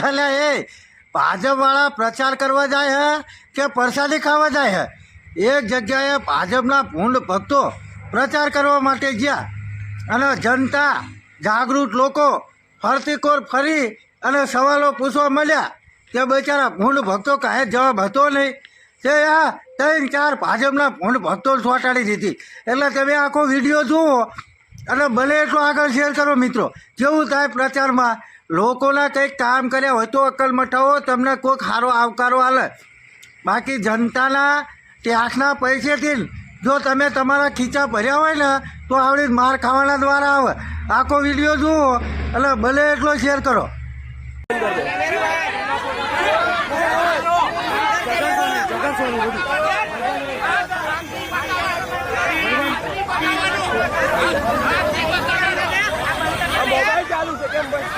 એટલે એ ભાજપવાળા પ્રચાર કરવા જાય હે કે પ્રસાદી ખાવા જાય હે? એક જગ્યાએ ભાજપના ભૂંડ ભક્તો પ્રચાર કરવા માટે ગયા અને જનતા જાગૃત લોકો ફરતીકોર ફરી અને સવાલો પૂછવા મળ્યા કે બિચારા ભૂંડ ભક્તો કાંઈ જવાબ હતો નહીં. તે આ 3-4 ભાજપના ભૂંડ ભક્તો ચોંટાડી દીધી. એટલે તમે આખો વિડીયો જુઓ અને બને એટલો આગળ શેર કરો મિત્રો. જેવું થાય પ્રચારમાં લોકોના કંઈક કામ કર્યા હોય તો અક્કલ મઠાવો, તમને કોઈક સારો આવકારો આલે. બાકી જનતાના ટેક્સના પૈસેથી જો તમે તમારા ખીચા ભર્યા હોય ને તો આવડી માર ખાવાના દ્વારા આવે. આખો વિડીયો જુઓ એટલે ભલે એટલો શેર કરો. ચાલુ છે કેમ ભાઈ